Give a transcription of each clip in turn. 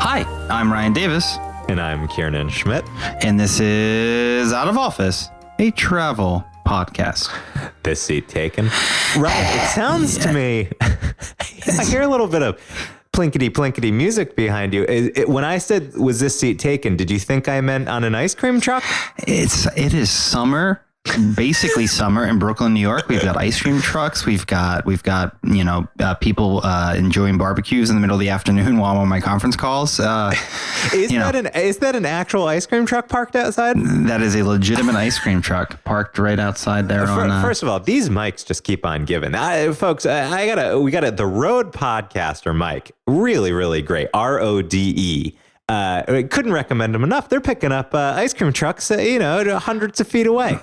Hi, I'm Ryan Davis. And I'm Kiernan Schmidt. And this is Out of Office, a travel podcast. This seat taken. Right. It sounds to me, I hear a little bit of plinkety music behind you. When I said, was this seat taken, did you think I meant on an ice cream truck? It is summer. Basically summer in Brooklyn, New York. We've got ice cream trucks. We've got people enjoying barbecues in the middle of the afternoon while I'm on my conference calls. Is that an actual ice cream truck parked outside? That is a legitimate ice cream truck parked right outside there. First of all, these mics just keep on giving. Folks, we got the Rode Podcaster mic. Really, really great. RODE. I couldn't recommend them enough. They're picking up ice cream trucks, hundreds of feet away.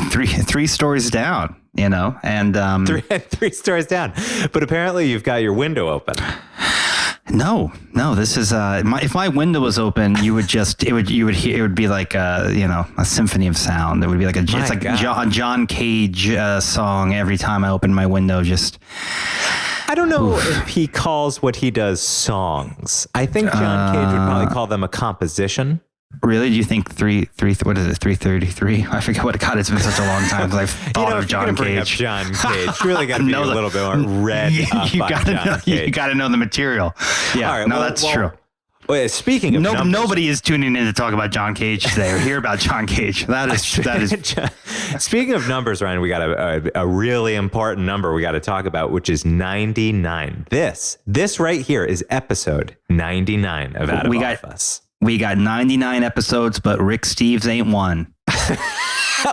Three stories down, and three stories down. But apparently you've got your window open. No, this is if my window was open, you would be like a symphony of sound. It would be like a John Cage song every time I open my window. I don't know if he calls what he does songs. I think John Cage would probably call them a composition. Really? Do you think what is it, 333? I forget what it got. It's been such a long time since I've thought of John Cage. John Cage. You really got to be a little bit more read up by John Cage. You got to know the material. Yeah, all right, that's true. Speaking of numbers, nobody is tuning in to talk about John Cage today or hear about John Cage. That is. Speaking of numbers, Ryan, we got a really important number we got to talk about, which is 99. This right here is episode 99 of Out of Office. We got 99 episodes, but Rick Steves ain't one.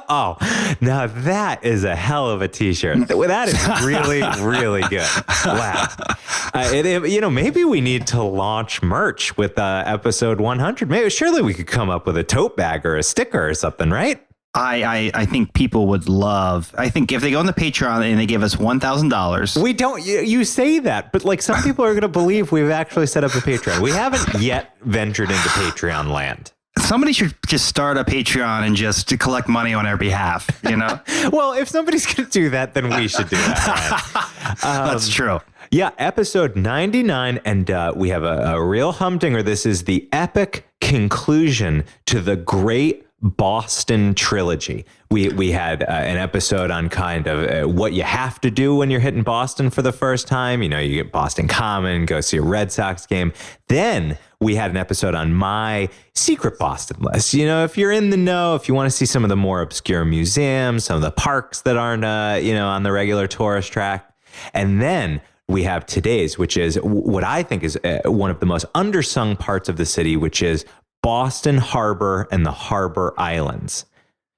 Oh, now that is a hell of a t-shirt. That is really, really good. Wow. Maybe we need to launch merch with episode 100. Surely we could come up with a tote bag or a sticker or something, right? I think people would love. I think if they go on the Patreon and they give us $1,000. We don't. You say that, but some people are going to believe we've actually set up a Patreon. We haven't yet ventured into Patreon land. Somebody should just start a Patreon and just to collect money on our behalf, Well, if somebody's going to do that, then we should do that. That's true. Yeah, episode 99, and we have a real humdinger. This is the epic conclusion to the Great Boston Trilogy. We had an episode on kind of what you have to do when you're hitting Boston for the first time. You get Boston Common, go see a Red Sox game. Then we had an episode on my secret Boston list. If you're in the know, if you want to see some of the more obscure museums, some of the parks that aren't, on the regular tourist track. And then we have today's, which is what I think is one of the most undersung parts of the city, which is Boston Harbor and the Harbor Islands.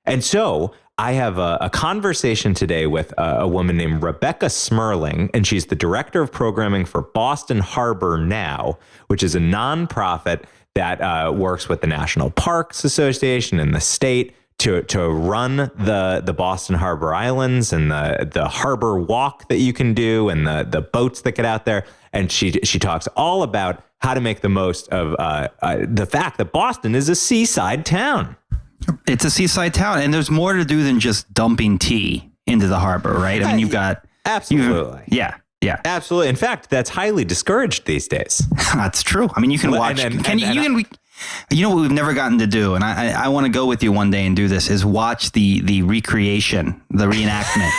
And so I have a conversation today with a woman named Rebecca Smerling, and she's the director of programming for Boston Harbor Now, which is a nonprofit that works with the National Parks Association and the state to run the Boston Harbor Islands and the harbor walk that you can do and the boats that get out there. And she talks all about how to make the most of the fact that Boston is a seaside town. It's a seaside town, and there's more to do than just dumping tea into the harbor, right? I mean, you've got... Absolutely. Yeah. Absolutely. In fact, that's highly discouraged these days. That's true. I mean, you can watch... what we've never gotten to do, and I want to go with you one day and do this, is watch the recreation, the reenactment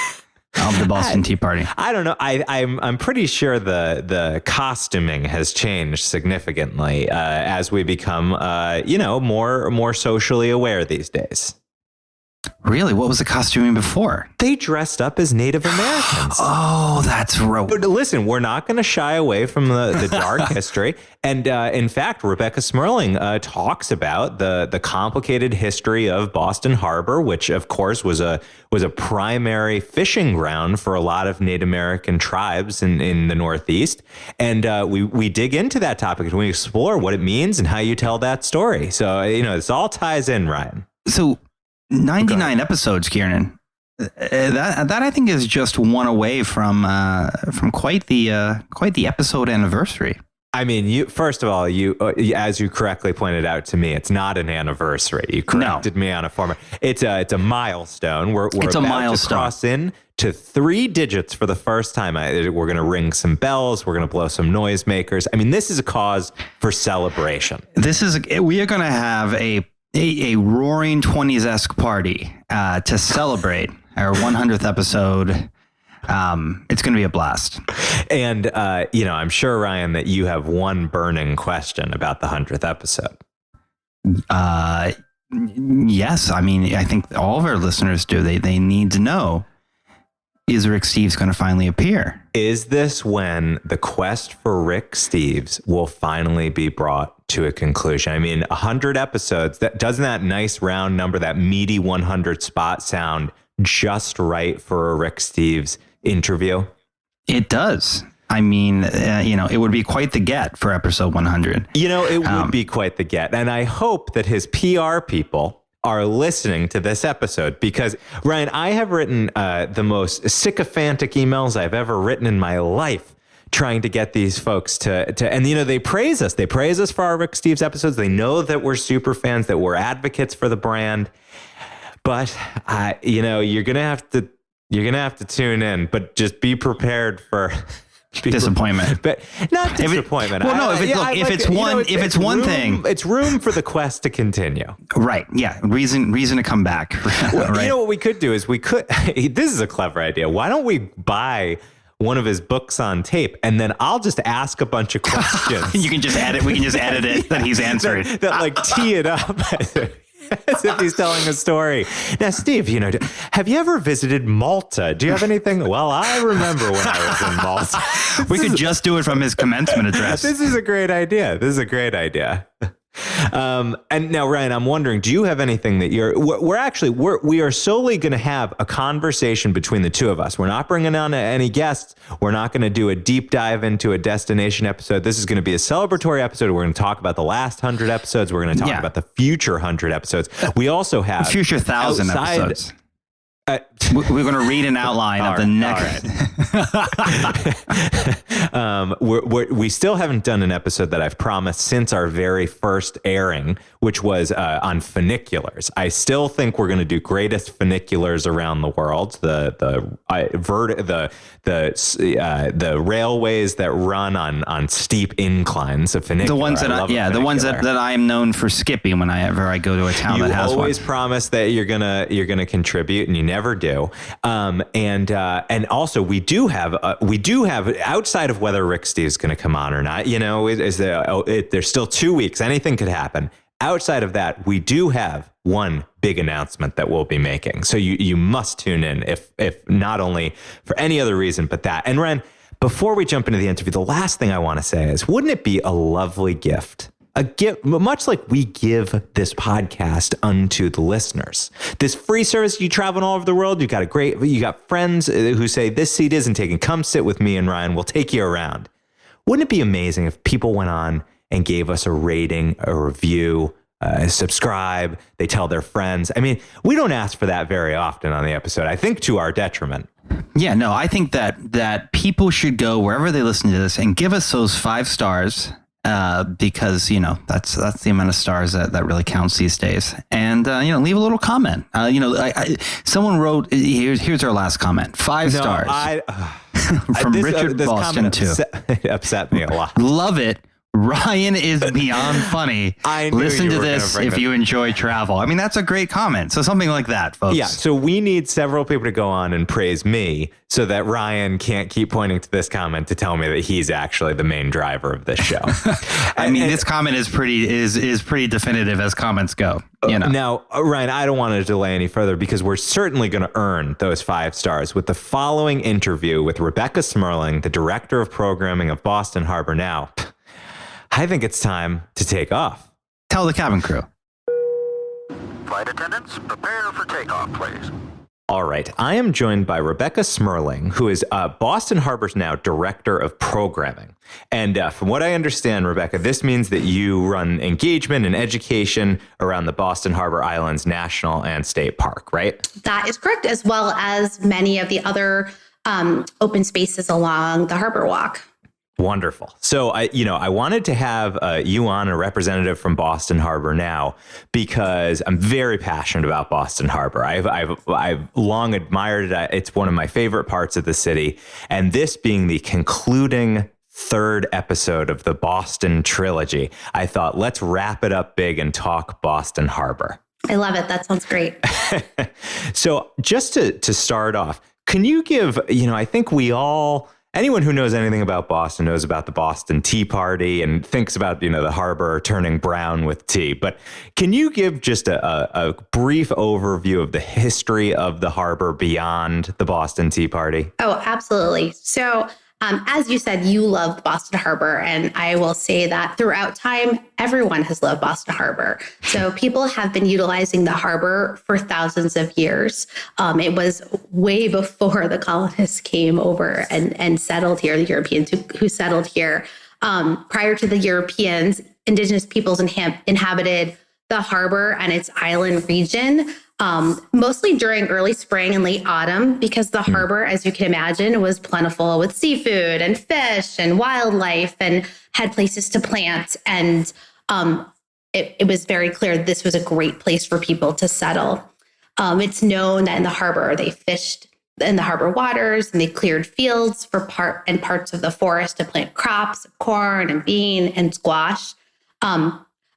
of the Boston Tea Party. I don't know. I'm pretty sure the costuming has changed significantly as we become more socially aware these days. Really? What was the costuming before? They dressed up as Native Americans. Oh, that's right. But listen, we're not going to shy away from the dark history. And in fact, Rebecca Smerling talks about the complicated history of Boston Harbor, which, of course, was a primary fishing ground for a lot of Native American tribes in the Northeast. And we dig into that topic and we explore what it means and how you tell that story. So, this all ties in, Ryan. So 99 episodes, Kiernan. That I think is just one away from quite the episode anniversary. I mean, first of all, as you correctly pointed out to me, it's not an anniversary. You corrected me on a former. It's a milestone. We're about to cross in to 3 digits for the first time. We're going to ring some bells. We're going to blow some noisemakers. I mean, this is a cause for celebration. We are going to have a roaring 20s-esque party to celebrate our 100th episode. It's going to be a blast. And, I'm sure, Ryan, that you have one burning question about the 100th episode. Yes. I mean, I think all of our listeners do. They need to know, is Rick Steves going to finally appear? Is this when the quest for Rick Steves will finally be brought to a conclusion? I mean, 100 episodes, doesn't that nice round number, that meaty 100 spot sound just right for a Rick Steves interview? It does. I mean, it would be quite the get for episode 100. It would be quite the get. And I hope that his PR people are listening to this episode, because, Ryan, I have written the most sycophantic emails I've ever written in my life, trying to get these folks to and they praise us. They praise us for our Rick Steves episodes. They know that we're super fans, that we're advocates for the brand. But you're gonna have to tune in, but just be prepared for disappointment. But not disappointment. If it's one thing, it's room for the quest to continue. Right. Yeah. Reason to come back. Well, right. What we could do is this is a clever idea. Why don't we buy one of his books on tape, and then I'll just ask a bunch of questions. You can just edit. We can just edit it that he's answered. that tee it up. As if he's telling a story. Now, Steve, have you ever visited Malta? Do you have anything? Well, I remember when I was in Malta. We could just do it from his commencement address. This is a great idea. And now, Ryan, I'm wondering, do you have anything that we are solely going to have a conversation between the two of us. We're not bringing on any guests. We're not going to do a deep dive into a destination episode. This is going to be a celebratory episode. We're going to talk about the last 100 episodes. We're going to talk about the future 100 episodes. We also have future 1,000 episodes. We're going to read an outline of the next. We still haven't done an episode that I've promised since our very first airing, which was on funiculars. I still think we're going to do greatest funiculars around the world. The railways that run on steep inclines of funicular. The ones that I am known for skipping whenever I go to a town that has one. You always promise that you're gonna contribute, and you never do. And also we do have outside of whether Rick Steves is going to come on or not. There's still 2 weeks. Anything could happen. Outside of that, we do have one big announcement that we'll be making. So you must tune in if not only for any other reason but that. And Ren, before we jump into the interview, the last thing I want to say is, wouldn't it be a lovely gift? A gift, much like we give this podcast unto the listeners. This free service, you travel all over the world. You got friends who say, this seat isn't taken. Come sit with me and Ryan. We'll take you around. Wouldn't it be amazing if people went on and gave us a rating, a review, subscribe, they tell their friends? I mean, we don't ask for that very often on the episode, I think to our detriment. Yeah, no, I think that people should go wherever they listen to this and give us those 5 stars. Because that's the amount of stars that really counts these days, and leave a little comment. Someone wrote, here's our last comment, 5 stars from Richard Boston too. It upset me a lot. Love it. Ryan is beyond funny. Listen to this if you enjoy travel. I mean, that's a great comment. So something like that, folks. Yeah. So we need several people to go on and praise me so that Ryan can't keep pointing to this comment to tell me that he's actually the main driver of this show. This comment is pretty definitive as comments go. Now, Ryan, I don't want to delay any further because we're certainly going to earn those 5 stars with the following interview with Rebecca Smerling, the director of programming of Boston Harbor Now. I think it's time to take off. Tell the cabin crew. Flight attendants, prepare for takeoff, please. All right. I am joined by Rebecca Smerling, who is Boston Harbor's Now Director of Programming. And from what I understand, Rebecca, this means that you run engagement and education around the Boston Harbor Islands National and State Park, right? That is correct, as well as many of the other open spaces along the Harborwalk. Wonderful. So I wanted to have you on, a representative from Boston Harbor now, because I'm very passionate about Boston Harbor. I've long admired it. It's one of my favorite parts of the city. And this being the concluding third episode of the Boston Trilogy, I thought, let's wrap it up big and talk Boston Harbor. I love it. That sounds great. So just to start off, can you give, I think anyone who knows anything about Boston knows about the Boston Tea Party and thinks about, the harbor turning brown with tea. But can you give just a brief overview of the history of the harbor beyond the Boston Tea Party? Oh, absolutely. So as you said, you love Boston Harbor, and I will say that throughout time, everyone has loved Boston Harbor. So people have been utilizing the harbor for thousands of years. It was way before the colonists came over and settled here, the Europeans who settled here. Prior to the Europeans, indigenous peoples inhabited the harbor and its island region, mostly during early spring and late autumn, because the harbor, as you can imagine, was plentiful with seafood and fish and wildlife and had places to plant. And it was very clear this was a great place for people to settle. It's known that in the harbor, they fished in the harbor waters and they cleared fields for parts of the forest to plant crops, corn and bean and squash.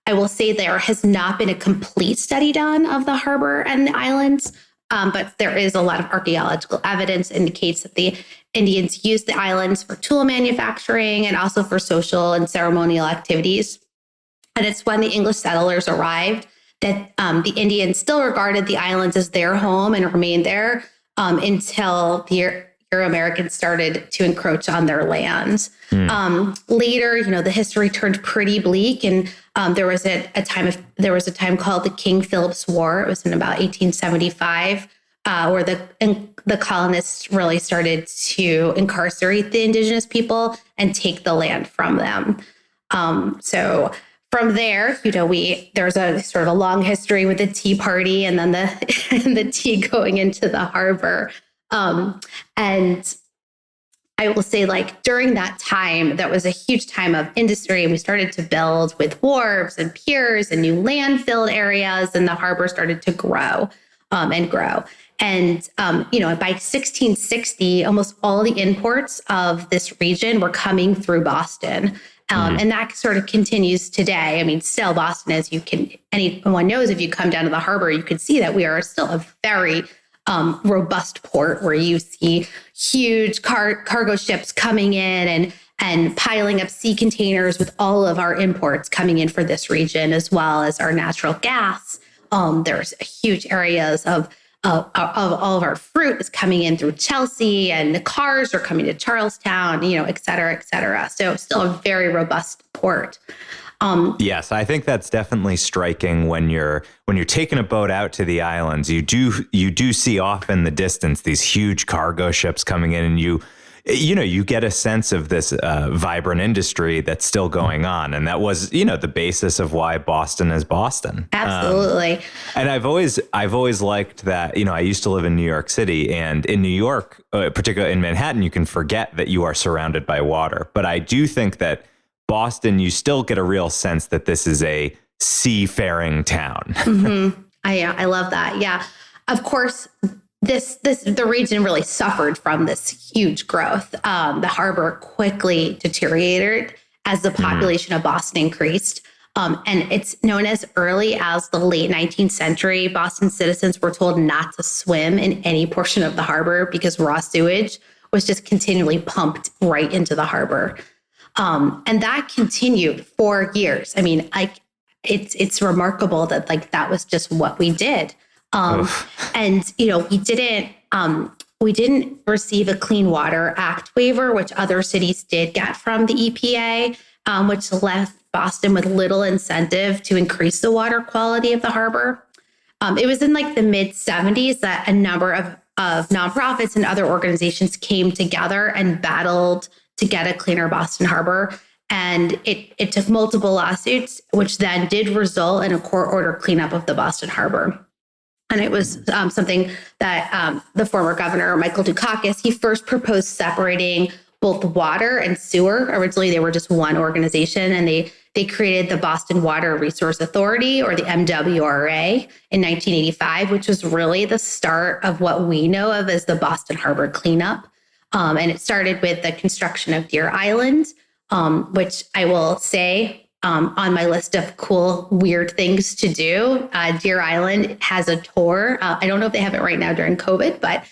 I will say there has not been a complete study done of the harbor and the islands, but there is a lot of archaeological evidence indicates that the Indians used the islands for tool manufacturing and also for social and ceremonial activities. And it's when the English settlers arrived that the Indians still regarded the islands as their home and remained there until the Euro-Americans started to encroach on their lands. Later, the history turned pretty bleak, and there was a time called the King Philip's War. It was in about 1875, where the colonists really started to incarcerate the indigenous people and take the land from them. So from there, there's a sort of a long history with the Tea Party, and then the tea going into the harbor. And I will say, during that time, that was a huge time of industry, and we started to build with wharves and piers and new landfill areas, and the harbor started to grow and grow. And, by 1660, almost all the imports of this region were coming through Boston. And that sort of continues today. I mean, still Boston, anyone knows, if you come down to the harbor, you can see that we are still a very robust port where you see huge cargo ships coming in and piling up sea containers with all of our imports coming in for this region, as well as our natural gas. There's huge areas of all of our fruit is coming in through Chelsea, and the cars are coming to Charlestown, et cetera, et cetera. So still a very robust port. Yes, I think that's definitely striking when you're taking a boat out to the islands. You do see off in the distance these huge cargo ships coming in, and you get a sense of this vibrant industry that's still going on, and that was the basis of why Boston is Boston. Absolutely. And I've always liked that. I used to live in New York City, and in New York, particularly in Manhattan, you can forget that you are surrounded by water. But I do think that Boston, you still get a real sense that this is a seafaring town. Mm-hmm. I love that. Yeah. Of course, the region really suffered from this huge growth. The harbor quickly deteriorated as the population of Boston increased. And it's known as early as the late 19th century, Boston citizens were told not to swim in any portion of the harbor because raw sewage was just continually pumped right into the harbor. And that continued for years. I mean, it's remarkable that that was just what we did. And we didn't receive a Clean Water Act waiver, which other cities did get from the EPA, which left Boston with little incentive to increase the water quality of the harbor. It was in the mid 70s that a number of nonprofits and other organizations came together and battled to get a cleaner Boston Harbor. And it took multiple lawsuits, which then did result in a court order cleanup of the Boston Harbor. And it was something that the former governor, Michael Dukakis, he first proposed separating both water and sewer. Originally, they were just one organization, and they created the Boston Water Resource Authority, or the MWRA, in 1985, which was really the start of what we know of as the Boston Harbor cleanup. And it started with the construction of Deer Island, which I will say, on my list of cool, weird things to do, Deer Island has a tour. I don't know if they have it right now during COVID, but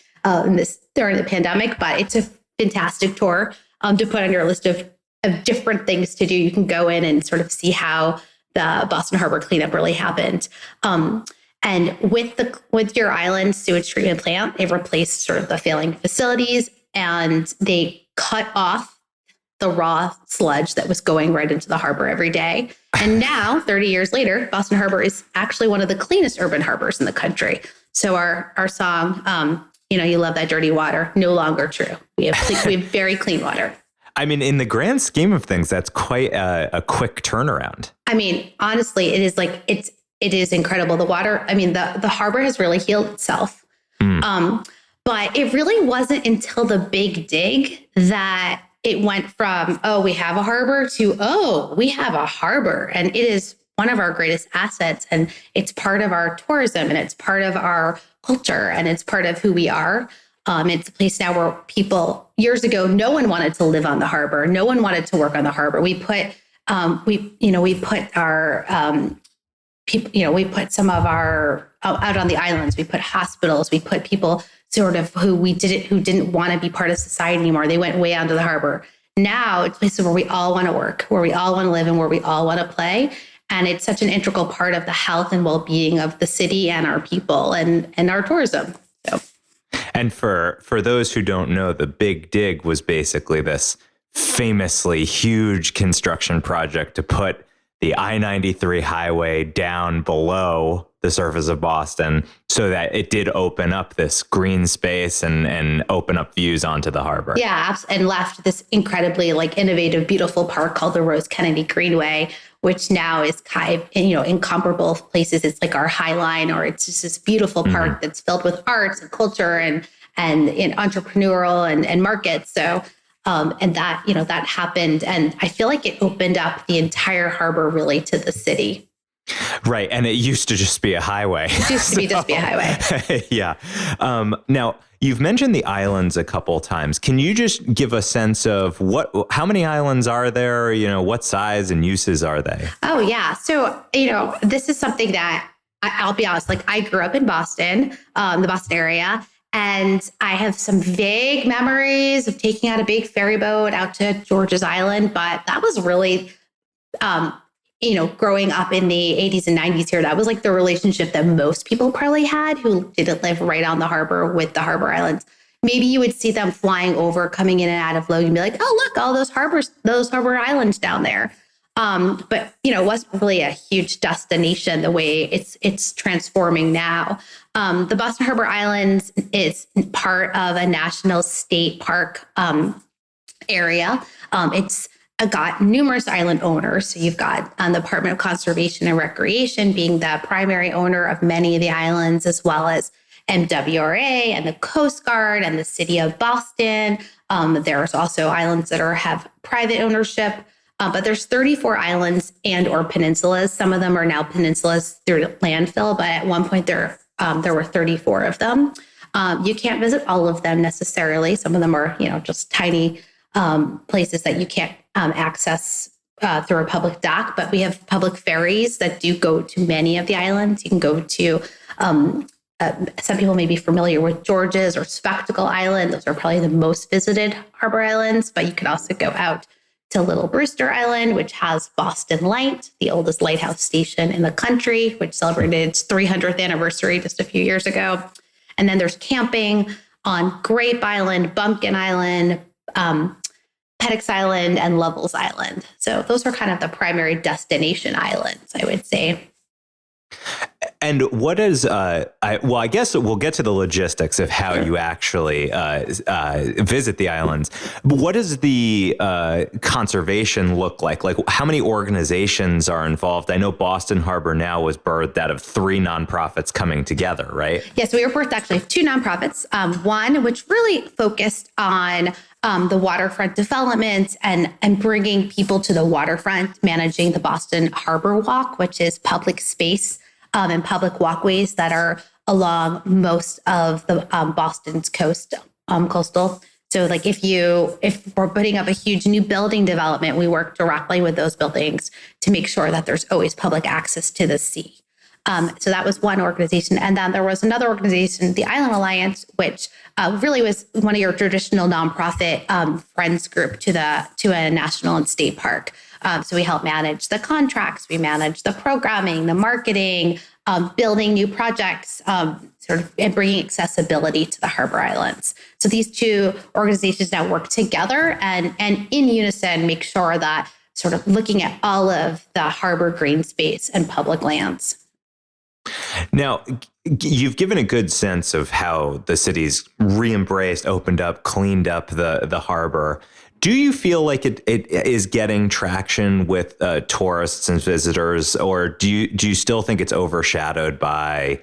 during the pandemic, but it's a fantastic tour to put on your list of different things to do. You can go in and sort of see how the Boston Harbor cleanup really happened. And with Deer Island sewage treatment plant, they replaced sort of the failing facilities, and they cut off the raw sludge that was going right into the harbor every day. And now, 30 years later, Boston Harbor is actually one of the cleanest urban harbors in the country. So our song, you love that dirty water, no longer true. We have very clean water. I mean, in the grand scheme of things, that's quite a quick turnaround. I mean, honestly, it is incredible. The water, the harbor has really healed itself. But it really wasn't until the big dig that it went from, we have a harbor, to, we have a harbor. And it is one of our greatest assets. And it's part of our tourism, and it's part of our culture, and it's part of who we are. It's a place now where people, years ago, no one wanted to live on the harbor. No one wanted to work on the harbor. We put some of our out on the islands. We put hospitals. We put people sort of who didn't want to be part of society anymore. They went way onto the harbor. Now it's places where we all want to work, where we all want to live, and where we all want to play. And it's such an integral part of the health and well-being of the city and our people and our tourism. So. And for those who don't know, the Big Dig was basically this famously huge construction project to put the I-93 highway down below the surface of Boston, so that it did open up this green space and open up views onto the harbor. Yeah, and left this incredibly innovative, beautiful park called the Rose Kennedy Greenway, which now is kind of, in comparable places. It's like our Highline, or it's just this beautiful park that's filled with arts and culture and entrepreneurial and markets. So, and that happened. And I feel like it opened up the entire harbor really to the city. Right. And it used to just be a highway. It used to just be a highway. Yeah. Now, you've mentioned the islands a couple times. Can you just give a sense of how many islands are there? What size and uses are they? Oh, yeah. So, this is something that I'll be honest, I grew up in Boston, the Boston area, and I have some vague memories of taking out a big ferry boat out to George's Island. But that was really, growing up in the 80s and 90s here, that was the relationship that most people probably had who didn't live right on the harbor with the harbor islands. Maybe you would see them flying over, coming in and out of Logan, and be like, oh, look, all those harbor islands down there. But, it wasn't really a huge destination the way it's transforming now. The Boston Harbor Islands is part of a national state park area. It's got numerous island owners. So you've got the Department of Conservation and Recreation being the primary owner of many of the islands, as well as MWRA and the Coast Guard and the city of Boston. There's also islands that have private ownership, but there's 34 islands and or peninsulas. Some of them are now peninsulas through landfill, but at one point there were 34 of them. You can't visit all of them necessarily. Some of them are, just tiny places that you can't access through a public dock, but we have public ferries that do go to many of the islands. You can go to, some people may be familiar with George's or Spectacle Island. Those are probably the most visited harbor islands, but you can also go out to Little Brewster Island, which has Boston Light, the oldest lighthouse station in the country, which celebrated its 300th anniversary just a few years ago. And then there's camping on Grape Island, Bumpkin Island, Pettix Island, and Lovells Island. So those are kind of the primary destination islands, I would say. And what is, I guess we'll get to the logistics of how you actually visit the islands. But what does the conservation look like? How many organizations are involved? I know Boston Harbor Now was birthed out of 3 nonprofits coming together, right? Yes, we were birthed actually 2 nonprofits. One, which really focused on the waterfront development and bringing people to the waterfront, managing the Boston Harborwalk, which is public space and public walkways that are along most of the Boston's coastal. So like if we're putting up a huge new building development, we work directly with those buildings to make sure that there's always public access to the sea. So that was one organization. And then there was another organization, the Island Alliance, which really was one of your traditional nonprofit friends group to a national and state park. So we help manage the contracts, we manage the programming, the marketing, building new projects, and bringing accessibility to the Harbor Islands. So these two organizations now work together and in unison make sure that sort of looking at all of the harbor green space and public lands. Now, you've given a good sense of how the city's re-embraced, opened up, cleaned up the harbor. Do you feel like it is getting traction with tourists and visitors, or do you still think it's overshadowed by,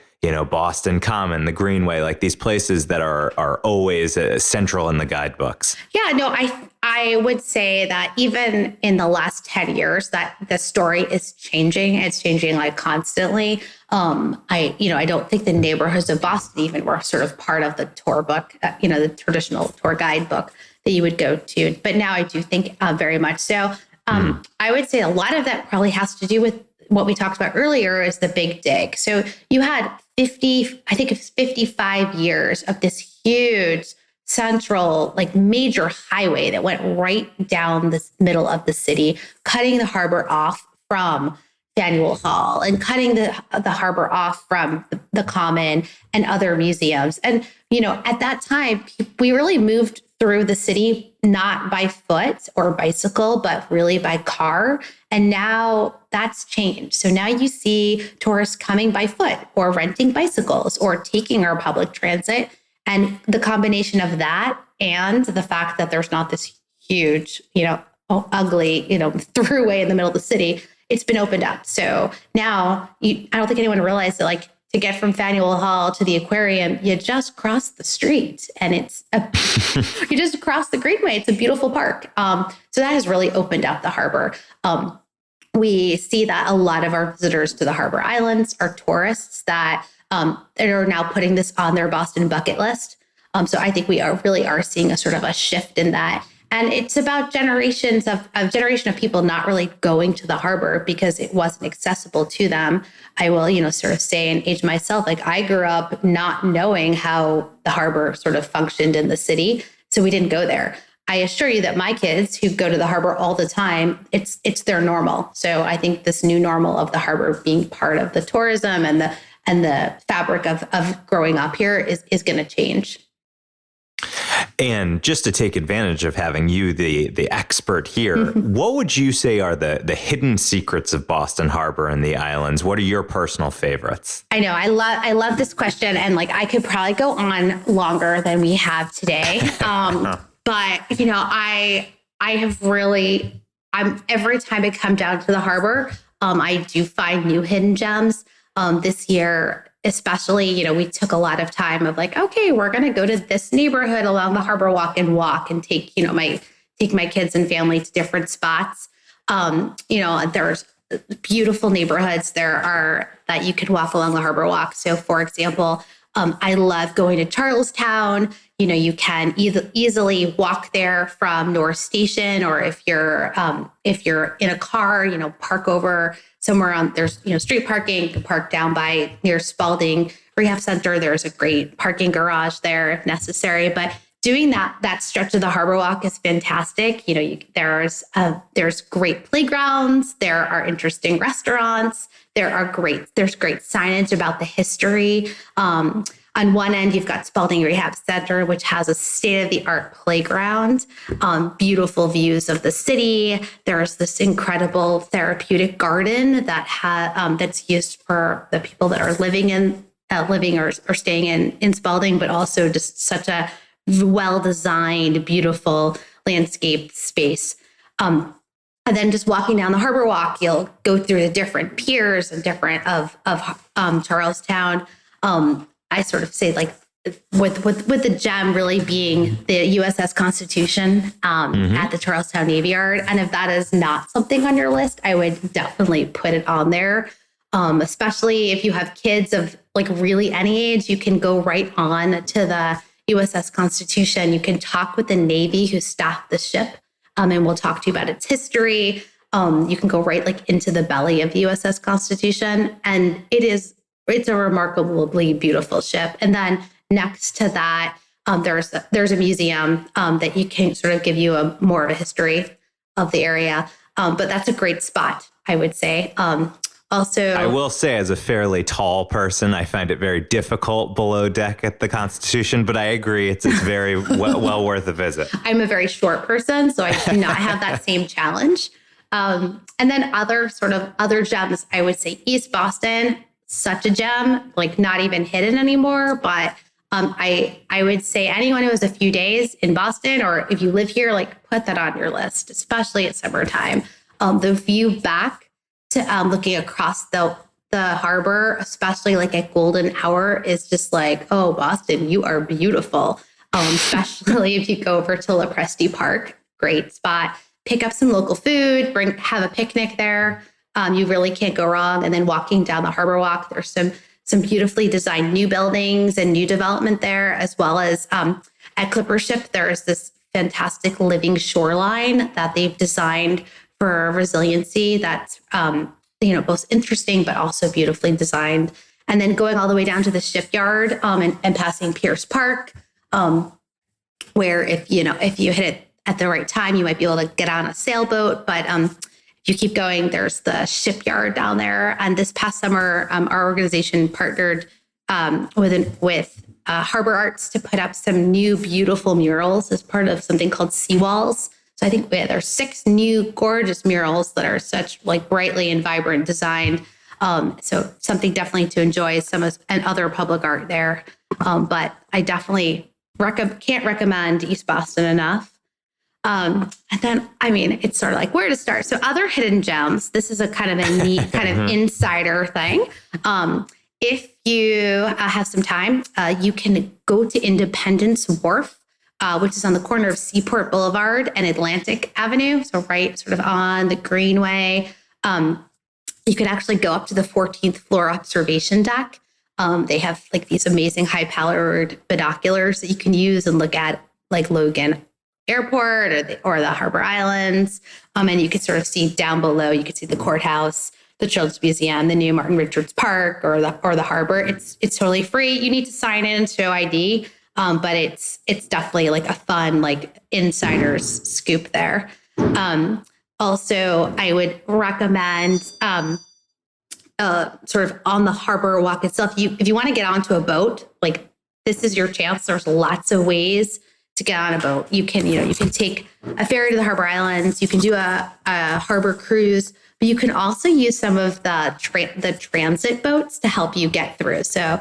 Boston Common, the Greenway, like these places that are always central in the guidebooks? Yeah, no, I would say that even in the last 10 years that the story is changing. It's changing like constantly. I don't think the neighborhoods of Boston even were sort of part of the tour book, the traditional tour guide book that you would go to. But now I do think very much so. I would say a lot of that probably has to do with what we talked about earlier is the big dig. So you had 55 years of this huge central, like major highway that went right down the middle of the city, cutting the harbor off from Faneuil Hall and cutting the harbor off from the Common and other museums. And, at that time, we really moved through the city, not by foot or bicycle, but really by car. And now that's changed. So now you see tourists coming by foot or renting bicycles or taking our public transit. And the combination of that and the fact that there's not this huge, ugly, throughway in the middle of the city, it's been opened up. So now I don't think anyone realized that, like, to get from Faneuil Hall to the aquarium, you just cross the street and you just cross the Greenway. It's a beautiful park. So that has really opened up the harbor. We see that a lot of our visitors to the Harbor Islands are tourists that are now putting this on their Boston bucket list. So I think we are seeing a sort of a shift in that. And it's about generation of people not really going to the harbor because it wasn't accessible to them. I will, sort of say and age myself, like I grew up not knowing how the harbor sort of functioned in the city. So we didn't go there. I assure you that my kids who go to the harbor all the time, it's their normal. So I think this new normal of the harbor being part of the tourism and the fabric of growing up here is going to change. And just to take advantage of having you, the expert here, what would you say are the hidden secrets of Boston Harbor and the islands? What are your personal favorites? I know I love this question, and like I could probably go on longer than we have today. But I have really, every time I come down to the harbor, I do find new hidden gems. This year, especially, we took a lot of time of like, okay, we're going to go to this neighborhood along the Harborwalk and walk and take my kids and family to different spots. There's beautiful neighborhoods that you can walk along the Harborwalk. So for example, I love going to Charlestown. You can easily walk there from North Station, or if you're in a car, park over somewhere on, there's, street parking. You can park down by near Spalding Rehab Center. There's a great parking garage there if necessary. But doing that stretch of the Harborwalk is fantastic. There's great playgrounds. There are interesting restaurants. There's great signage about the history. On one end, you've got Spalding Rehab Center, which has a state-of-the-art playground, beautiful views of the city. There's this incredible therapeutic garden that's used for the people that are living or staying in Spalding, but also just such a well-designed, beautiful landscape space. And then just walking down the Harborwalk, you'll go through the different piers and different of Charlestown. I sort of say like with the gem really being the USS Constitution at the Charlestown Navy Yard. And if that is not something on your list, I would definitely put it on there. Especially if you have kids of like really any age, you can go right on to the USS Constitution. You can talk with the Navy who staffed the ship, and we'll talk to you about its history. You can go right like into the belly of the USS Constitution, and it's a remarkably beautiful ship. And then next to that, there's a museum that you can sort of give you more of a history of the area. But that's a great spot, I would say. Also, I will say, as a fairly tall person, I find it very difficult below deck at the Constitution, but I agree it's very well worth a visit. I'm a very short person, so I do not have that same challenge. And then other gems, I would say East Boston, such a gem, like not even hidden anymore. But I would say anyone who has a few days in Boston, or if you live here, like put that on your list, especially at summertime. The view back to looking across the harbor, especially like at golden hour, is just like, oh, Boston, you are beautiful. Especially if you go over to Lopresti Park, great spot. Pick up some local food, have a picnic there. You really can't go wrong. And then walking down the Harborwalk, there's some beautifully designed new buildings and new development there, as well as at Clipper Ship, there's this fantastic living shoreline that they've designed for resiliency that's both interesting but also beautifully designed. And then going all the way down to the shipyard and passing Pierce Park, where if you hit it at the right time, you might be able to get on a sailboat. But if you keep going, there's the shipyard down there. And this past summer, our organization partnered with Harbor Arts to put up some new beautiful murals as part of something called Seawalls. So I think there's 6 new gorgeous murals that are such like brightly and vibrant designed. So something definitely to enjoy, and other public art there. But I definitely can't recommend East Boston enough. And then, it's sort of like where to start. So other hidden gems, this is a kind of a neat kind of insider thing. If you have some time, you can go to Independence Wharf, which is on the corner of Seaport Boulevard and Atlantic Avenue. So right sort of on the Greenway. You can actually go up to the 14th floor observation deck. They have like these amazing high-powered binoculars that you can use and look at like Logan Airport or the Harbor Islands. And you can sort of see down below, you can see the courthouse, the Children's Museum, the new Martin Richards Park, or the harbor. It's totally free. You need to sign in, show ID. But it's definitely like a fun, like insider's scoop there. Also, I would recommend sort of on the Harborwalk itself. If you want to get onto a boat, like this is your chance. There's lots of ways to get on a boat. You can take a ferry to the Harbor Islands. You can do a harbor cruise, but you can also use some of the transit boats to help you get through. So,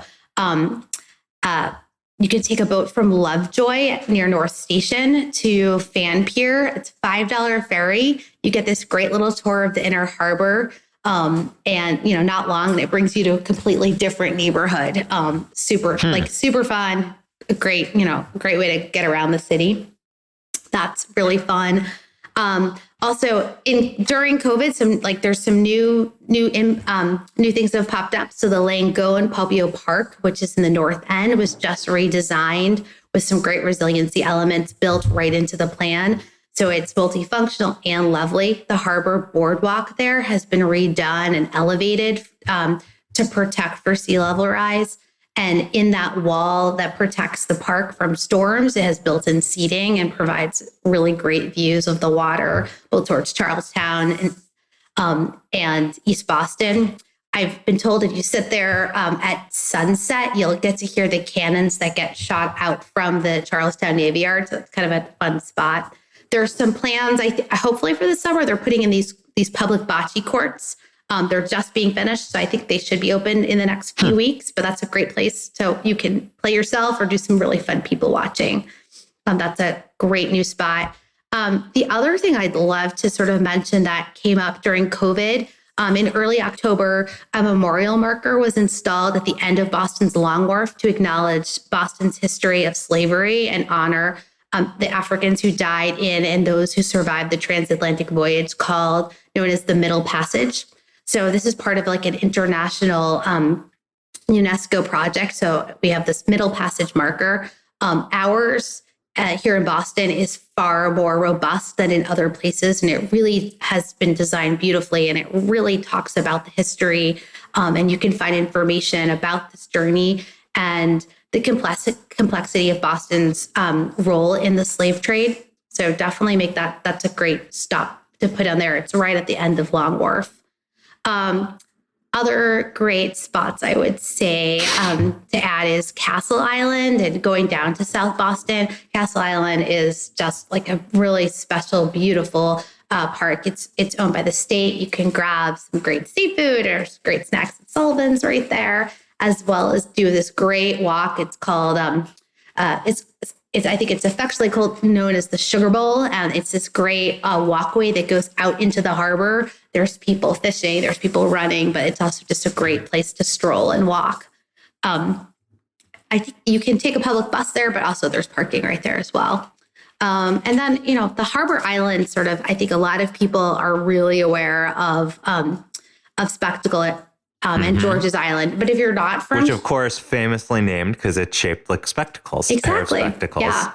you can take a boat from Lovejoy near North Station to Fan Pier. It's a $5 ferry. You get this great little tour of the inner harbor. And not long, it brings you to a completely different neighborhood. Super fun. A great way to get around the city. That's really fun. Also, during COVID, there's some new things that have popped up. So the Lango and Palpio Park, which is in the North End, was just redesigned with some great resiliency elements built right into the plan. So it's multifunctional and lovely. The harbor boardwalk there has been redone and elevated to protect for sea level rise. And in that wall that protects the park from storms, it has built-in seating and provides really great views of the water, both towards Charlestown and East Boston. I've been told if you sit there at sunset, you'll get to hear the cannons that get shot out from the Charlestown Navy Yard. So it's kind of a fun spot. There's some plans, hopefully for the summer, they're putting in these public bocce courts. They're just being finished, so I think they should be open in the next few weeks, but that's a great place. So you can play yourself or do some really fun people watching. That's a great new spot. The other thing I'd love to sort of mention that came up during COVID, In early October, a memorial marker was installed at the end of Boston's Long Wharf to acknowledge Boston's history of slavery and honor the Africans who died in and those who survived the transatlantic voyage known as the Middle Passage. So this is part of like an international UNESCO project. So we have this Middle Passage marker. Ours here in Boston is far more robust than in other places. And it really has been designed beautifully. And it really talks about the history. And you can find information about this journey and the complexity of Boston's role in the slave trade. So definitely that's a great stop to put on there. It's right at the end of Long Wharf. Other great spots I would say to add is Castle Island and going down to South Boston. Castle Island is just like a really special, beautiful park. It's owned by the state. You can grab some great seafood or great snacks at Sullivan's right there, as well as do this great walk. It's called I think it's affectionately known as the Sugar Bowl, and it's this great walkway that goes out into the harbor. There's people fishing, there's people running, but it's also just a great place to stroll and walk. I think you can take a public bus there, but also there's parking right there as well. And then, the Harbor Island I think a lot of people are really aware of Spectacle and George's Island. But if you're not from... Which, of course, famously named because it's shaped like spectacles. Exactly. A pair of spectacles. Yeah.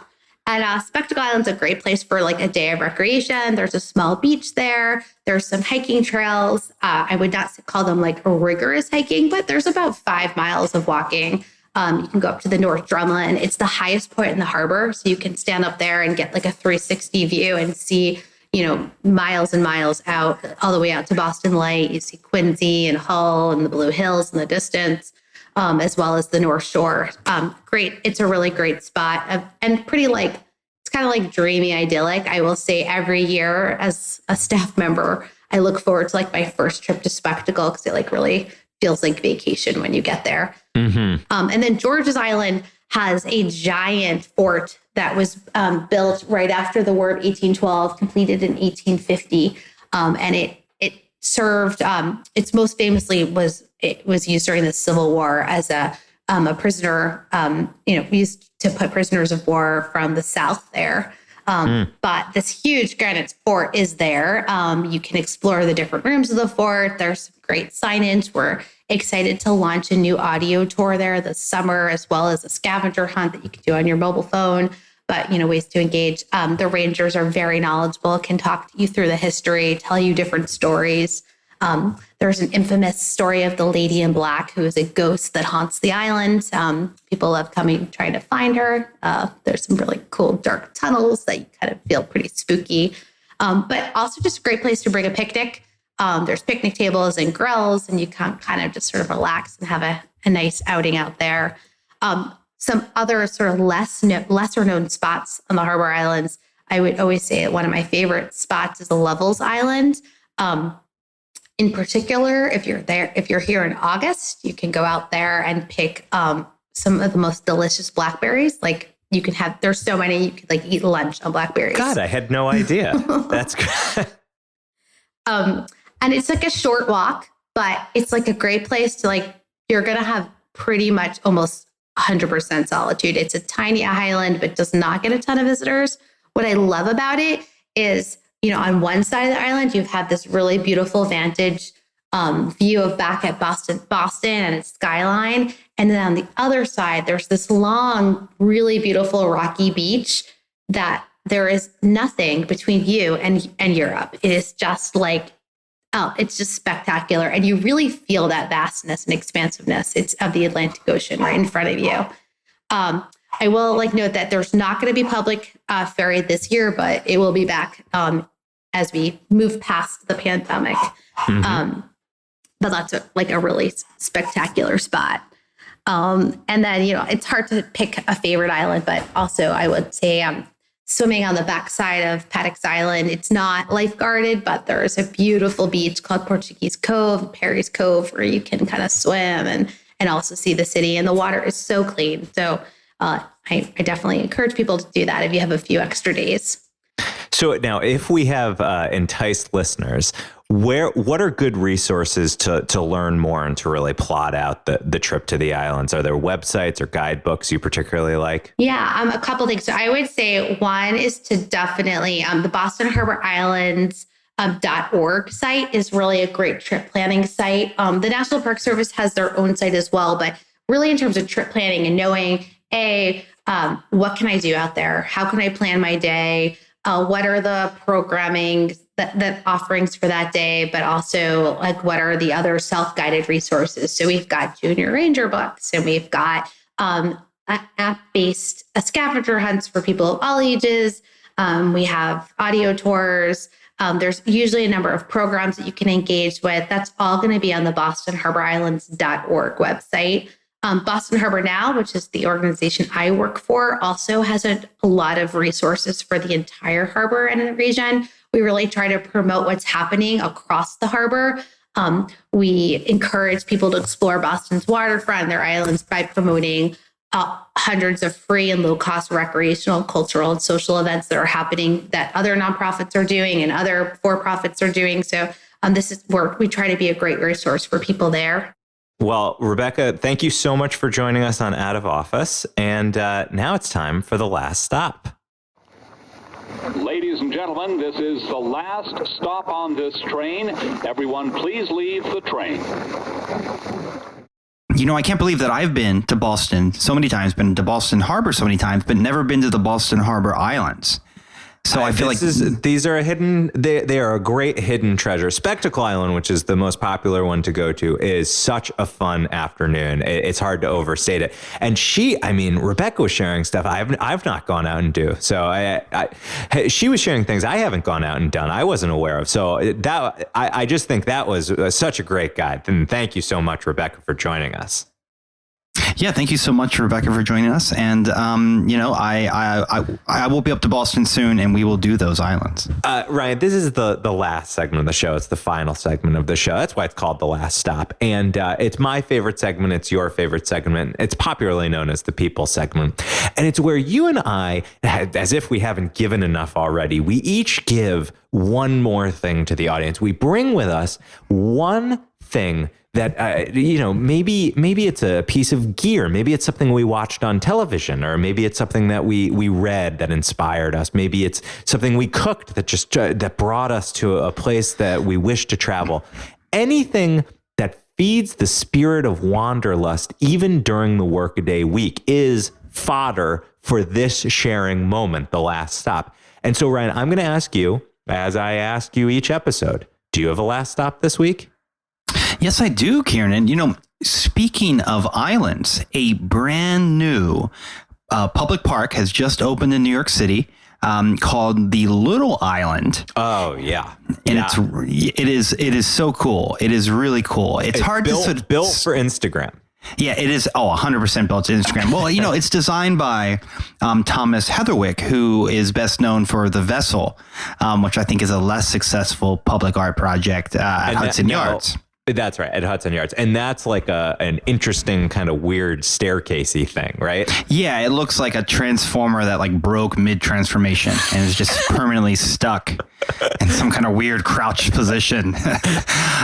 And Spectacle Island's a great place for like a day of recreation. There's a small beach there. There's some hiking trails. I would not call them like rigorous hiking, but there's about 5 miles of walking. You can go up to the North Drumlin. It's the highest point in the harbor. So you can stand up there and get like a 360 view and see miles and miles out, all the way out to Boston Light. You see Quincy and Hull and the Blue Hills in the distance, as well as the North Shore. Great. It's a really great spot and pretty it's kind of like dreamy, idyllic. I will say every year as a staff member, I look forward to like my first trip to Spectacle because it really feels like vacation when you get there. Mm-hmm. And then George's Island has a giant fort that was built right after the war of 1812, completed in 1850. And it served, it's most famously was used during the Civil War as a prisoner, we used to put prisoners of war from the South there. But this huge granite fort is there. You can explore the different rooms of the fort. There's some great signage. We're excited to launch a new audio tour there this summer, as well as a scavenger hunt that you can do on your mobile phone. But, ways to engage. The rangers are very knowledgeable, can talk you through the history, tell you different stories. There's an infamous story of the Lady in Black, who is a ghost that haunts the island. People love coming, trying to find her. There's some really cool dark tunnels that you kind of feel pretty spooky. But also just a great place to bring a picnic. There's picnic tables and grills, and you can kind of just sort of relax and have a nice outing out there. Some other sort of lesser known spots on the Harbor Islands, I would always say one of my favorite spots is the Lovells Island. In particular, if you're here in August, you can go out there and pick some of the most delicious blackberries. Like there's so many, you could eat lunch on blackberries. God, I had no idea. That's good. And it's like a short walk, but it's like a great place to you're going to have pretty much almost 100% solitude. It's a tiny island, but does not get a ton of visitors. What I love about it is, on one side of the island, you've had this really beautiful vantage view of back at Boston and its skyline. And then on the other side, there's this long, really beautiful rocky beach that there is nothing between you and Europe. It is just it's just spectacular. And you really feel that vastness and expansiveness. It's of the Atlantic Ocean right in front of you. I will note that there's not going to be public ferry this year, but it will be back as we move past the pandemic. Mm-hmm. But that's a really spectacular spot. And then, it's hard to pick a favorite island, but also I would say swimming on the backside of Paddock's Island. It's not lifeguarded, but there's a beautiful beach called Portuguese Cove, Perry's Cove, where you can kind of swim and also see the city. And the water is so clean. So I definitely encourage people to do that if you have a few extra days. So now, if we have enticed listeners, What are good resources to learn more and to really plot out the trip to the islands? Are there websites or guidebooks you particularly like? Yeah, a couple things. So I would say one is to definitely the Boston Harbor Islands .org site is really a great trip planning site. The National Park Service has their own site as well, but really in terms of trip planning and knowing, what can I do out there? How can I plan my day? What are the programming that offerings for that day, but also like what are the other self-guided resources? So we've got junior ranger books, and we've got app-based scavenger hunts for people of all ages. We have audio tours. There's usually a number of programs that you can engage with. That's all going to be on the bostonharborislands.org website. Boston Harbor Now, which is the organization I work for, also has a lot of resources for the entire harbor and the region. We really try to promote what's happening across the harbor. We encourage people to explore Boston's waterfront and their islands by promoting hundreds of free and low-cost recreational, cultural, and social events that are happening that other nonprofits are doing and other for-profits are doing. So this is where we try to be a great resource for people there. Well, Rebecca, thank you so much for joining us on Out of Office. And now it's time for the last stop. Ladies and gentlemen, this is the last stop on this train. Everyone, please leave the train. You know, I can't believe that I've been to Boston so many times, been to Boston Harbor so many times, but never been to the Boston Harbor Islands. So I feel like these are they are a great hidden treasure. Spectacle Island, which is the most popular one to go to, is such a fun afternoon. It's hard to overstate it. And Rebecca was sharing stuff I've not gone out and do. So she was sharing things I haven't gone out and done. I wasn't aware of. So I just think that was such a great guide. And thank you so much, Rebecca, for joining us. Yeah, thank you so much, Rebecca, for joining us. And I will be up to Boston soon, and we will do those islands. Ryan, this is the last segment of the show. It's the final segment of the show. That's why it's called The Last Stop. And it's my favorite segment. It's your favorite segment. It's popularly known as the People segment. And it's where you and I, as if we haven't given enough already, we each give one more thing to the audience. We bring with us one thing that, maybe it's a piece of gear. Maybe it's something we watched on television, or maybe it's something that we read that inspired us. Maybe it's something we cooked that brought us to a place that we wish to travel. Anything that feeds the spirit of wanderlust, even during the workaday week, is fodder for this sharing moment, the last stop. And so, Ryan, I'm going to ask you, as I ask you each episode, do you have a last stop this week? Yes, I do, Kiernan. You know, speaking of islands, a brand new public park has just opened in New York City called the Little Island. Oh, yeah. And it is so cool. It is really cool. It's hard built for Instagram. Yeah, it is. 100% built to Instagram. Well, it's designed by Thomas Heatherwick, who is best known for The Vessel, which I think is a less successful public art project at Hudson Yards. That's right, at Hudson Yards. And that's like an interesting kind of weird staircasey thing, right? Yeah, it looks like a transformer that like broke mid-transformation and is just permanently stuck in some kind of weird crouched position. So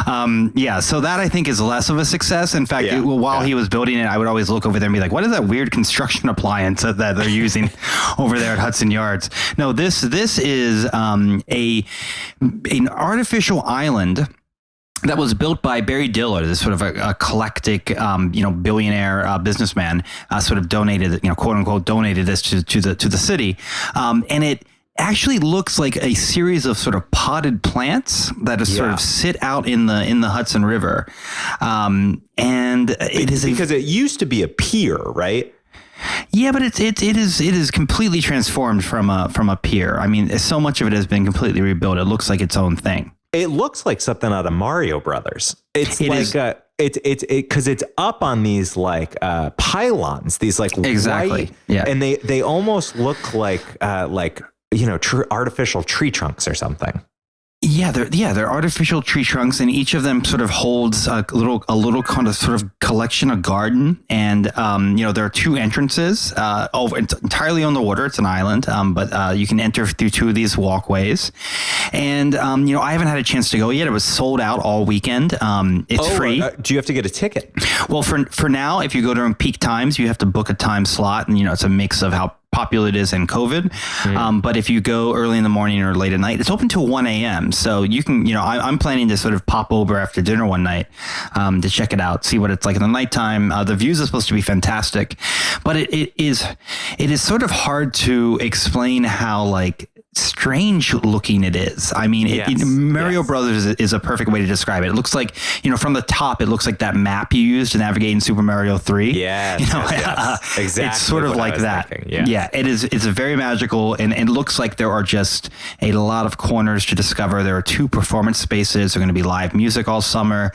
that I think is less of a success. In fact, while he was building it, I would always look over there and be like, what is that weird construction appliance that they're using over there at Hudson Yards? No, this is an artificial island that was built by Barry Diller, this sort of a eclectic, billionaire businessman, sort of donated, quote unquote, donated this to the city, and it actually looks like a series of sort of potted plants that is sort of sit out in the Hudson River, and it is because it used to be a pier, right? Yeah, but it is completely transformed from a pier. I mean, so much of it has been completely rebuilt. It looks like its own thing. It looks like something out of Mario Brothers. It's up on these like pylons, these like exactly, white, and they almost look like artificial tree trunks or something. they're artificial tree trunks, and each of them sort of holds a little kind of sort of collection, a garden, and there are two entrances. It's entirely on the water. It's an island, but you can enter through two of these walkways. And I haven't had a chance to go yet. It was sold out all weekend. It's free. Do you have to get a ticket? Well, for now, if you go during peak times, you have to book a time slot, and it's a mix of how popular it is in COVID. But if you go early in the morning or late at night, it's open till 1 a.m. So you can, I'm planning to sort of pop over after dinner one night to check it out, see what it's like in the nighttime. The views are supposed to be fantastic, but it is sort of hard to explain how strange looking it is. I mean, Mario Brothers is a perfect way to describe it. It looks like, from the top, it looks like that map you used to navigate in Super Mario 3. Yes, exactly. It's sort of like that. Yeah, it's very magical, and it looks like there are just a lot of corners to discover. There are 2 performance spaces. There are going to be live music all summer.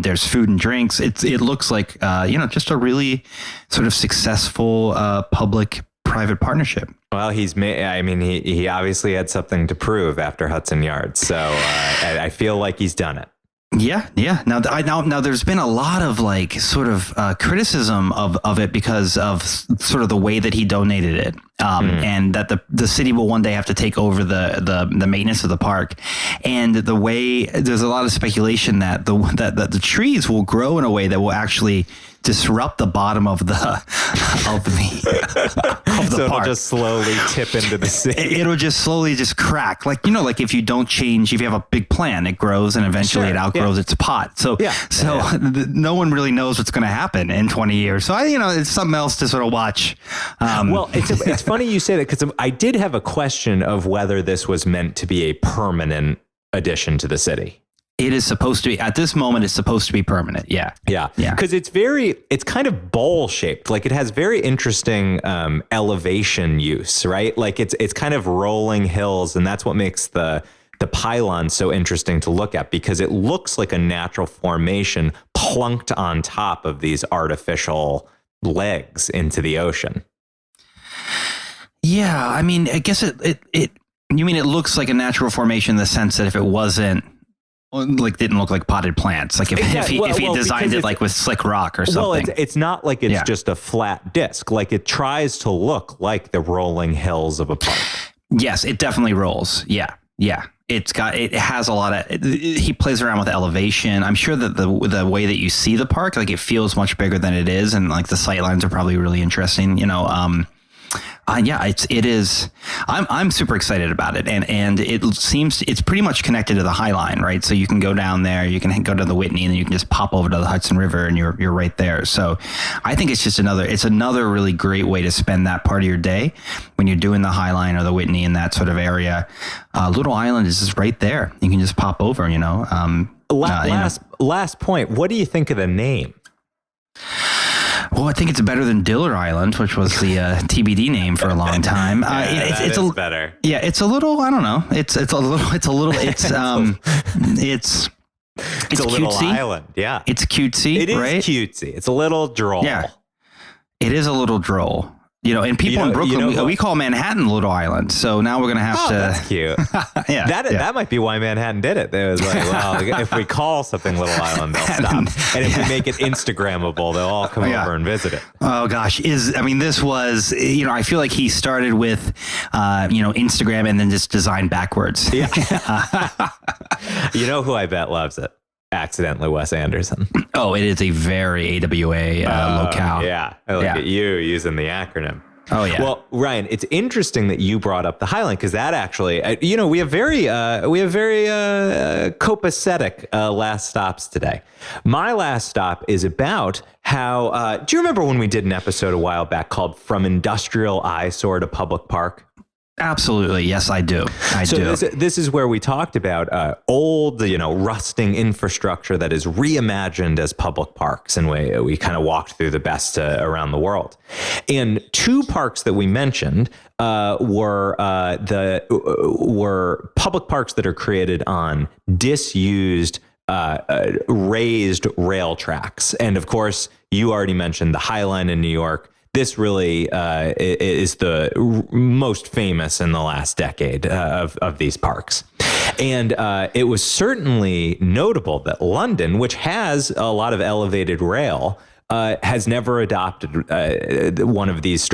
There's food and drinks. It looks like, just a really sort of successful public-private partnership. Well, he obviously had something to prove after Hudson Yards. So I feel like he's done it. Yeah. Now there's been a lot of criticism of it because of sort of the way that he donated it. And that the city will one day have to take over the maintenance of the park, and the way there's a lot of speculation that the trees will grow in a way that will actually disrupt the bottom of the so park. It'll just slowly tip into the sea. It'll just slowly just crack, like if you don't change, if you have a big plant, it grows and eventually it outgrows its pot. So no one really knows what's going to happen in 20 years. So it's something else to sort of watch. Well, it's funny you say that, because I did have a question of whether this was meant to be a permanent addition to the city. It is supposed to be, at this moment, it's supposed to be permanent. Yeah. Because it's kind of bowl shaped. Like, it has very interesting elevation use, right? Like it's kind of rolling hills, and that's what makes the pylon so interesting to look at, because it looks like a natural formation plunked on top of these artificial legs into the ocean. Yeah, I mean, I guess you mean it looks like a natural formation in the sense that if it wasn't, didn't look like potted plants, like if he designed it with slick rock or something. Well, it's not like it's just a flat disc. Like, it tries to look like the rolling hills of a park. Yes, it definitely rolls. Yeah. It has a lot of, he plays around with elevation. I'm sure that the way that you see the park, it feels much bigger than it is. And the sight lines are probably really interesting, it is. I'm super excited about it, and it seems it's pretty much connected to the Highline, right? So you can go down there, you can go to the Whitney, and then you can just pop over to the Hudson River, and you're right there. So I think it's just another really great way to spend that part of your day when you're doing the Highline or the Whitney in that sort of area. Little Island is just right there. You can just pop over. Last point. What do you think of the name? Well, I think it's better than Diller Island, which was the TBD name for a long time. It's better. Yeah, it's a little. I don't know. It's a little. It's a little cutesy. Island. Yeah, it's cutesy. It is right? cutesy. It's a little droll. Yeah, it is a little droll. And people in Brooklyn, we call Manhattan Little Island. So now we're going to have to. That's cute. That might be why Manhattan did it. It was like, well, if we call something Little Island, they'll stop. And if we make it Instagrammable, they'll all come over and visit it. Oh, gosh. This was, I feel like he started with, Instagram and then just designed backwards. Yeah. You know who I bet loves it? Accidentally Wes Anderson. Oh, it is a very AWA locale. Yeah. Look at you using the acronym. Oh, yeah. Well, Ryan, it's interesting that you brought up the Highline, because that actually, we have very copacetic last stops today. My last stop is about how, do you remember when we did an episode a while back called From Industrial Eyesore to Public Park? Absolutely. Yes, I do. This is where we talked about old, rusting infrastructure that is reimagined as public parks. And we kind of walked through the best around the world. And 2 parks that we mentioned were public parks that are created on disused raised rail tracks. And of course, you already mentioned the Highline in New York. This really is the most famous in the last decade of these parks. And it was certainly notable that London, which has a lot of elevated rail, has never adopted one of these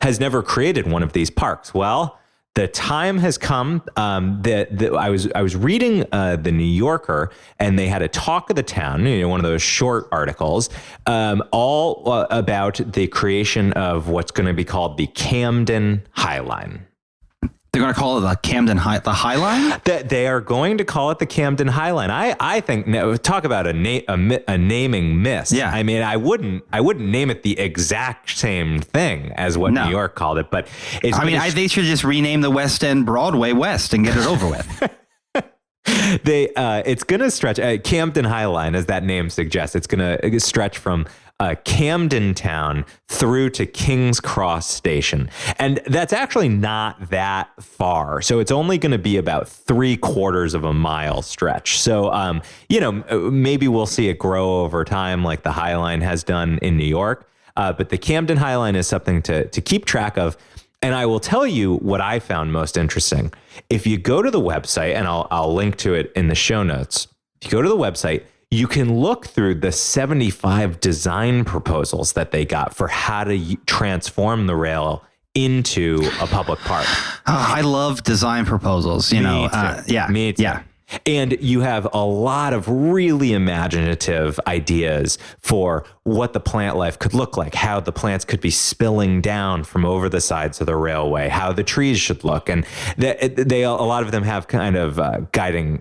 has never created one of these parks. Well, the time has come. I was reading the New Yorker, and they had a talk of the town, one of those short articles, all about the creation of what's going to be called the Camden Highline. They're going to call it the Highline? That they are going to call it the Camden Highline. I think, talk about a naming miss. Yeah. I mean, I wouldn't name it the exact same thing as what New York called it, but they should just rename the West End Broadway West and get it over with. It's going to stretch. Camden Highline, as that name suggests, it's going to stretch from Camden Town through to King's Cross Station. And that's actually not that far. So it's only going to be about 3/4 of a mile stretch. So, maybe we'll see it grow over time like the Highline has done in New York. But the Camden Highline is something to keep track of. And I will tell you what I found most interesting. If you go to the website, and I'll link to it in the show notes, if you go to the website, you can look through the 75 design proposals that they got for how to transform the rail into a public park. I love design proposals, Me too. Yeah. And you have a lot of really imaginative ideas for what the plant life could look like, how the plants could be spilling down from over the sides of the railway, how the trees should look. And a lot of them have kind of guiding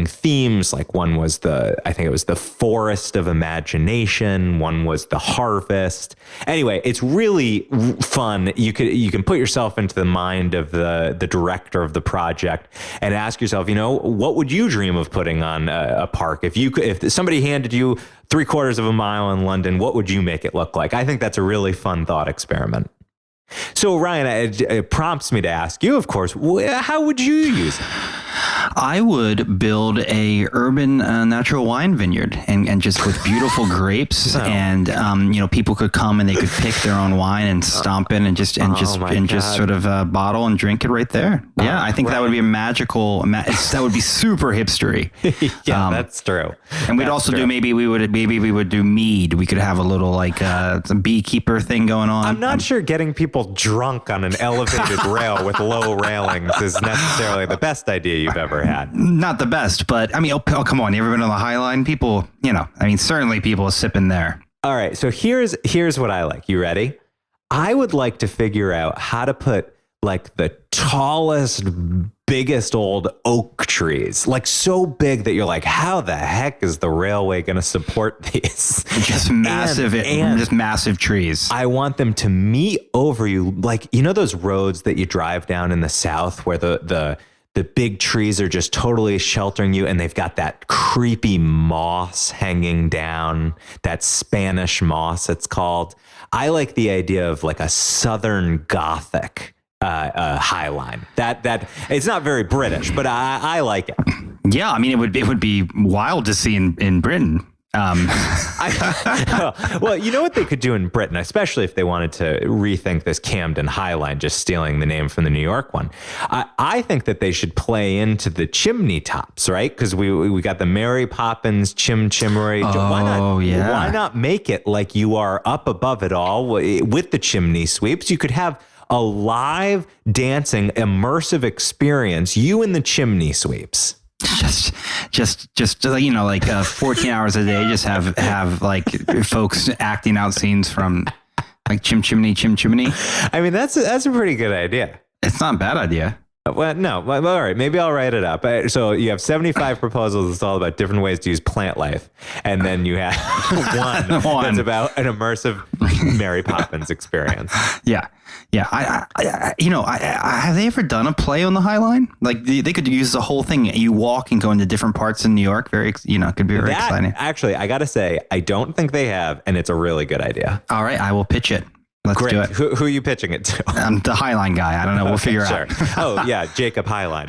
themes. Like one was I think it was the forest of imagination. One was the harvest. Anyway, it's really fun. You can put yourself into the mind of the director of the project and ask yourself, what would you dream of putting on a park? If somebody handed you 3/4 of a mile in London, what would you make it look like? I think that's a really fun thought experiment. So Ryan, it prompts me to ask you, of course, how would you use it? I would build a urban natural wine vineyard and just with beautiful grapes and people could come and they could pick their own wine and stomp in and just sort of bottle and drink it right there. Yeah, I think that would be a magical. That would be super hipstery. Yeah, that's true. And we'd also do maybe we would do mead. We could have a little like some beekeeper thing going on. I'm not sure getting people drunk on an elevated rail with low railings is necessarily the best idea you've ever had. Not the best, but I mean, come on. You ever been on the Highline? People, certainly people are sipping there. All right. So here's what I like. You ready? I would like to figure out how to put like the tallest, biggest old oak trees, like so big that you're like, how the heck is the railway going to support these? Just massive, just massive trees. I want them to meet over you. Like, those roads that you drive down in the South where the big trees are just totally sheltering you and they've got that creepy moss hanging down, that Spanish moss it's called. I like the idea of like a Southern Gothic Highline. That it's not very British, but I like it. Yeah, I mean it would be wild to see in Britain. Well, you know what they could do in Britain, especially if they wanted to rethink this Camden Highline, just stealing the name from the New York one. I think that they should play into the chimney tops, right? Because we got the Mary Poppins chimney. Why not make it like you are up above it all with the chimney sweeps? You could have a live dancing immersive experience, you and the chimney sweeps. Just 14 hours a day, just have like folks acting out scenes from like chimney. I mean, that's a pretty good idea. It's not a bad idea. Well, no. Well, all right. Maybe I'll write it up. So you have 75 proposals. It's all about different ways to use plant life. And then you have one that's about an immersive Mary Poppins experience. Yeah. Have they ever done a play on the Highline? Like they could use the whole thing. You walk and go into different parts in New York. Could be very exciting. Actually, I got to say, I don't think they have. And it's a really good idea. All right. I will pitch it. Let's Great. do it. Who are you pitching it to? I'm the Highline guy. I don't know. We'll figure out. Oh, yeah. Jacob Highline.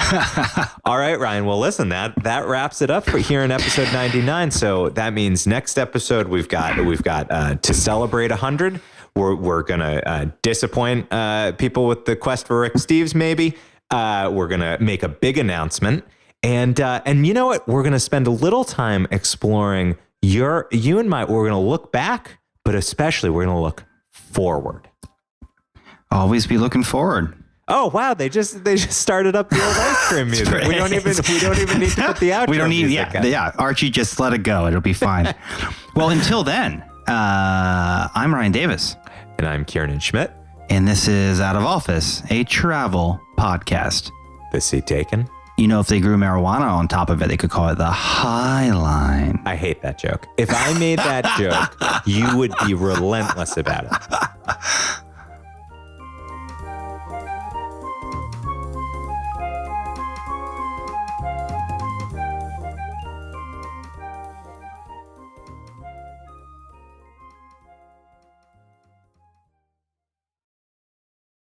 All right, Ryan. Well, listen, that wraps it up for here in episode 99. So that means next episode we've got to celebrate 100. We're going to disappoint people with the quest for Rick Steves, maybe. We're going to make a big announcement. And you know what? We're going to spend a little time exploring we're going to look back, but especially we're going to look forward. Always be looking forward. Oh wow! They just started up the old ice cream music. We don't even need to put the outro. We don't need music in. Yeah. Archie, just let it go. It'll be fine. Well, until then, I'm Ryan Davis, and I'm Kiernan Schmidt, and this is Out of Office, a travel podcast. The seat taken. You know, if they grew marijuana on top of it, they could call it the Highline. I hate that joke. If I made that joke, you would be relentless about it.